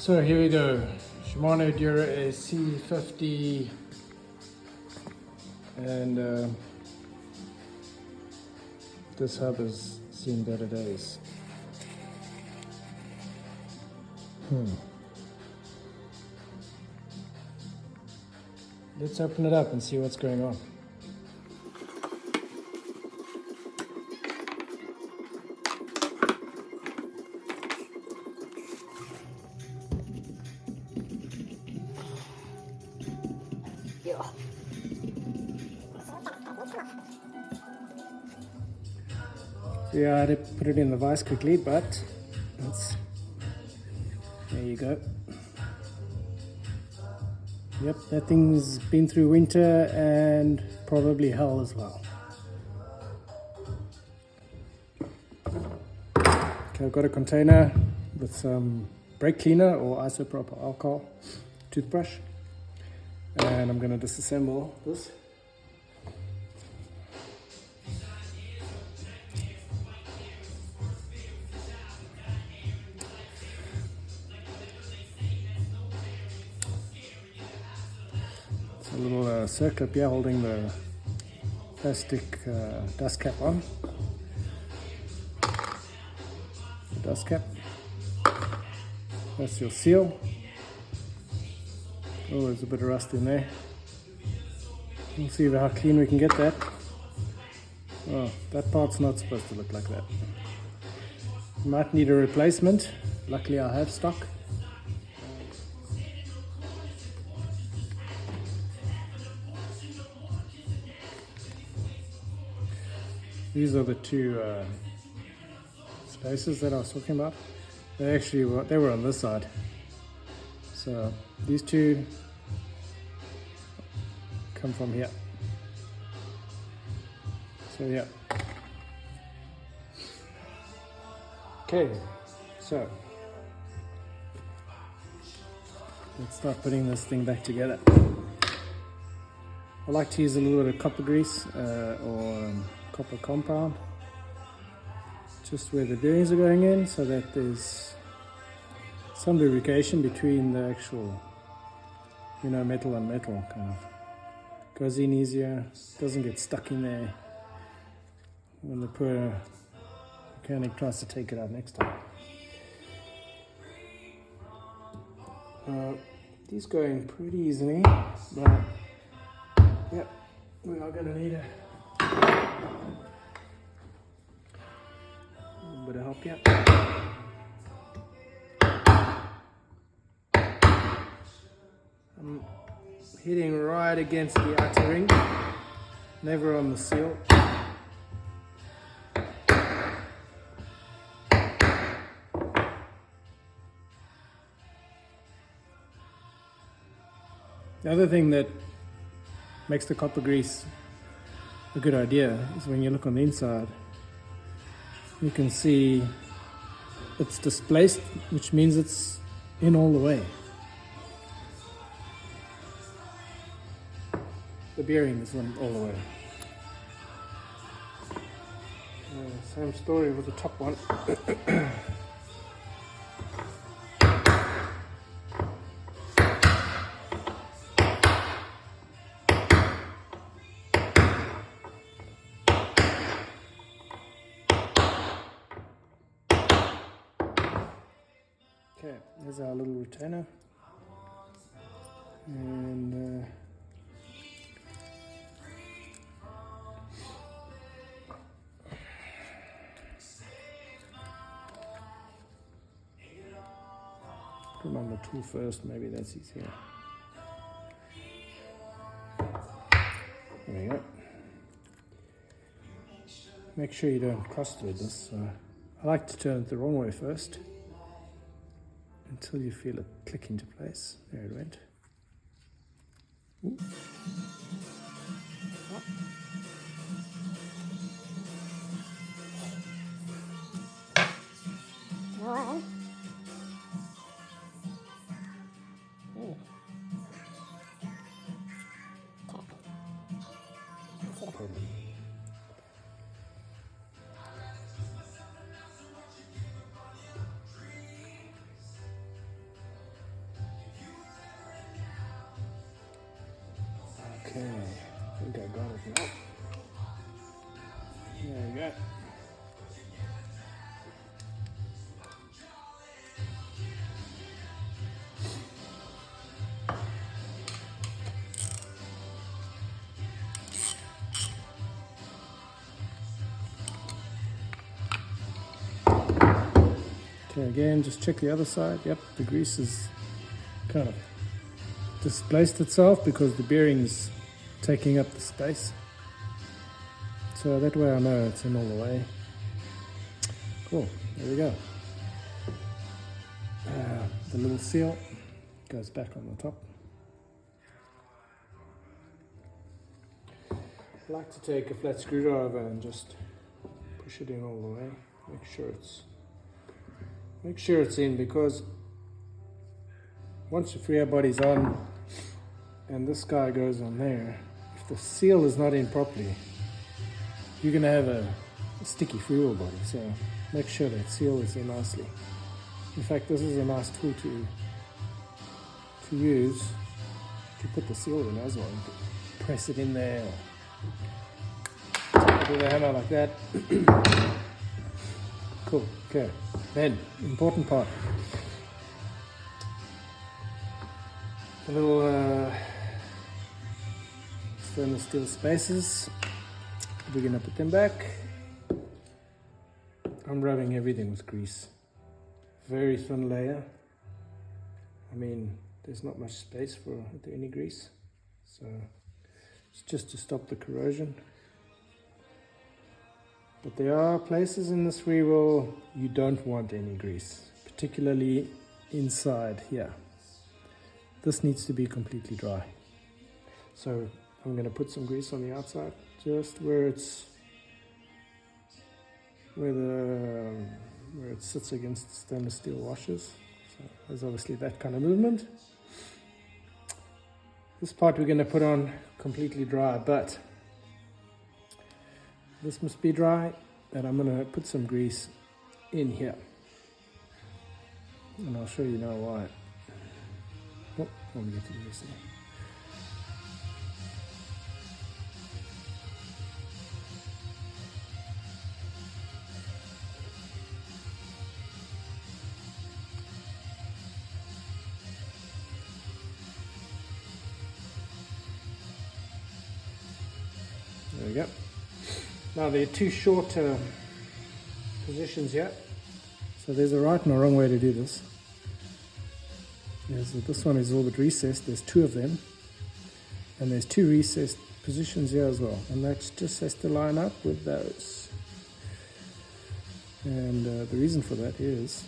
So here we go. Shimano Dura is C50 and this hub has seen better days. Let's open it up and see what's going on. So yeah, I had to put it in the vise quickly, but there you go. Yep, that thing's been through winter and probably hell as well. Okay, I've got a container with some brake cleaner or isopropyl alcohol toothbrush, and I'm going to disassemble this. A little circlip here holding the plastic dust cap on. The dust cap. That's your seal. Oh, there's a bit of rust in there. We'll see how clean we can get that. Oh, that part's not supposed to look like that. Might need a replacement. Luckily I have stock. These are the two spaces that I was talking about. They were on this side. So these two come from here. So yeah. Okay, so let's start putting this thing back together. I like to use a little bit of copper grease or copper compound just where the bearings are going in, so that there's some lubrication between the actual, metal and metal. Kind of goes in easier, doesn't get stuck in there when the poor mechanic tries to take it out next time. These go in pretty easily, but yeah, we are going to need a little bit of help here. I'm hitting right against the outer ring, never on the seal. The other thing that makes the copper grease a good idea is when you look on the inside, you can see it's displaced, which means it's in all the way. The bearing is in all the way. Same story with the top one. Okay, here's our little retainer, and put them on the tool first, maybe that's easier. There we go. Make sure you don't cross thread this. I like to turn it the wrong way first, until you feel it click into place. There it went. Ooh. Oh. Oh. Problem. Okay, I think I got it now. There we go. Okay, again, just check the other side. Yep, the grease is kind of displaced itself because the bearing is taking up the space. So that way I know it's in all the way. Cool, there we go. The little seal goes back on the top. I like to take a flat screwdriver and just push it in all the way. Make sure it's in, because once your Freewheel body's on and this guy goes on there, if the seal is not in properly, you're going to have a sticky Freewheel body. So make sure that seal is in nicely. In fact, this is a nice tool to use to put the seal in as well. You can press it in there, or tap it with a hammer like that. Cool. Okay. Then, important part. The little stainless steel spacers. We're going to put them back. I'm rubbing everything with grease. Very thin layer. I mean, there's not much space for any grease. So it's just to stop the corrosion. But there are places in this Freewheel you don't want any grease, particularly inside here. This needs to be completely dry. So I'm going to put some grease on the outside, just where it sits against the stainless steel washers. So there's obviously that kind of movement. This part we're going to put on completely dry, but this must be dry, and I'm going to put some grease in here. And I'll show you now why. Oh, let me get to the grease here. There we go. Now there are two short positions here. So there's a right and a wrong way to do this. This one is a little bit recessed. There's two of them. And there's two recessed positions here as well. And that just has to line up with those. And the reason for that is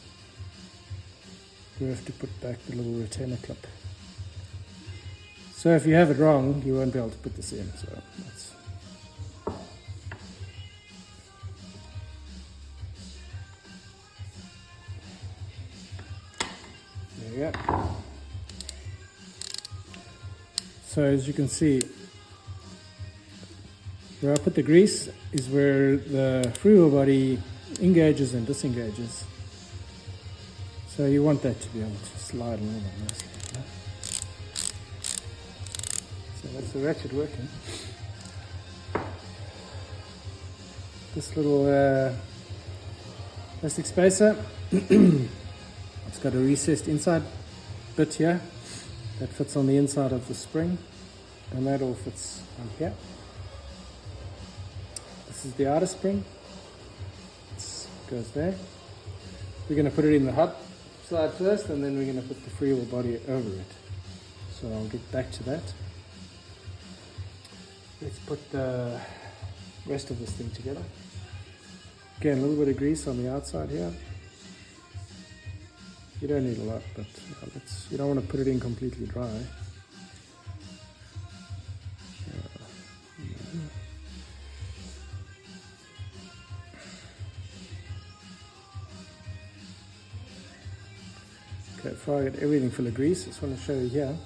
we have to put back the little retainer clip. So if you have it wrong, you won't be able to put this in. So that's yeah. So as you can see, where I put the grease is where the Freewheel body engages and disengages. So you want that to be able to slide a little bit nicely. Yeah? So that's the ratchet working. This little plastic spacer. It's got a recessed inside bit here that fits on the inside of the spring, and that all fits on here. This is the outer spring. It goes there. We're going to put it in the hub side first, and then we're going to put the Freewheel body over it. So I'll get back to that. Let's put the rest of this thing together. Again, a little bit of grease on the outside here. You don't need a lot, but you don't want to put it in completely dry. Okay, before I get everything full of grease, I just want to show you here.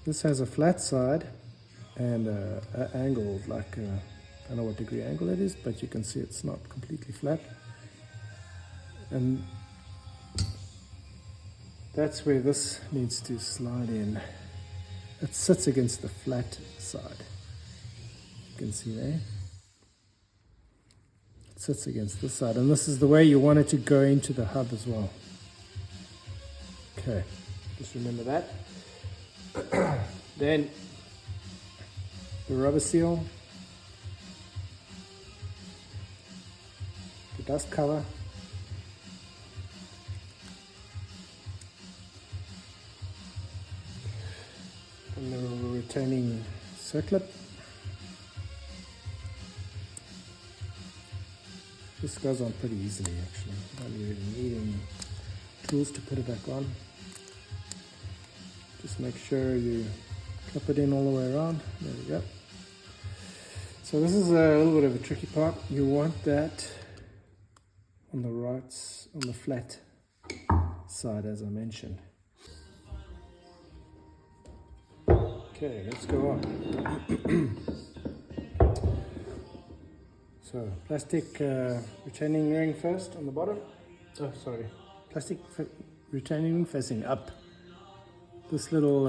This has a flat side and an angle, like I don't know what degree angle it is, but you can see it's not completely flat. And that's where this needs to slide in. it sits against the flat side. You can see there. It sits against this side, and this is the way you want it to go into the hub as well. Okay, just remember that. Then the rubber seal, the dust cover, and the retaining circlip. This goes on pretty easily actually. Don't really need any tools to put it back on. Just make sure you clip it in all the way around. There we go. So this is a little bit of a tricky part. You want that on the flat side, as I mentioned. Okay, let's go on. So plastic retaining ring first on the bottom. Oh, sorry. Plastic retaining ring facing up. This little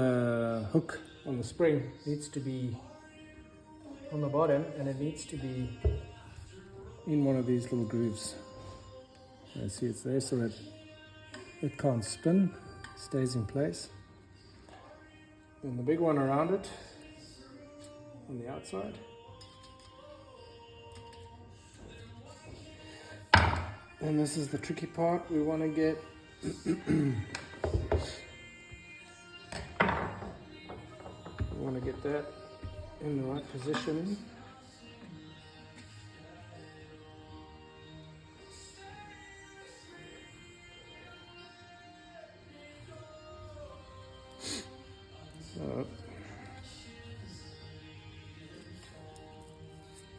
hook on the spring needs to be on the bottom, and it needs to be in one of these little grooves. You see it's there so that it can't spin, stays in place. Then the big one around it on the outside. And this is the tricky part. We want to get that in the right position. So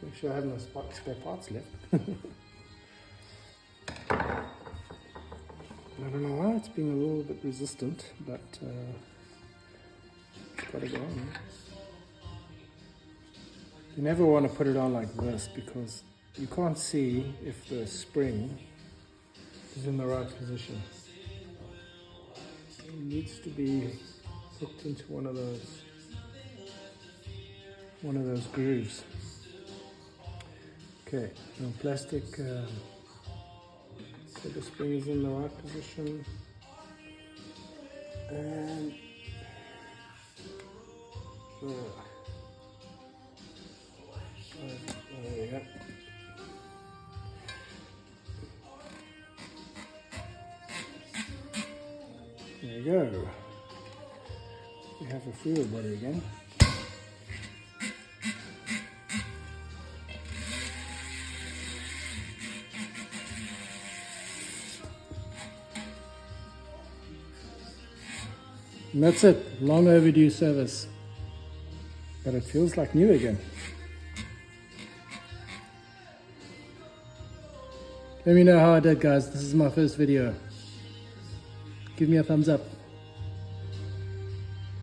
make sure I have no spare parts left. I don't know why it's being a little bit resistant, but it's got to go on. You never want to put it on like this because you can't see if the spring is in the right position. It needs to be hooked into one of those grooves. Okay, now plastic. So the spring is in the right position, and there we go. There you go. We have a Freewheel body again. And that's it, long overdue service. But it feels like new again. Let me know how I did, guys. This is my first video. Give me a thumbs up.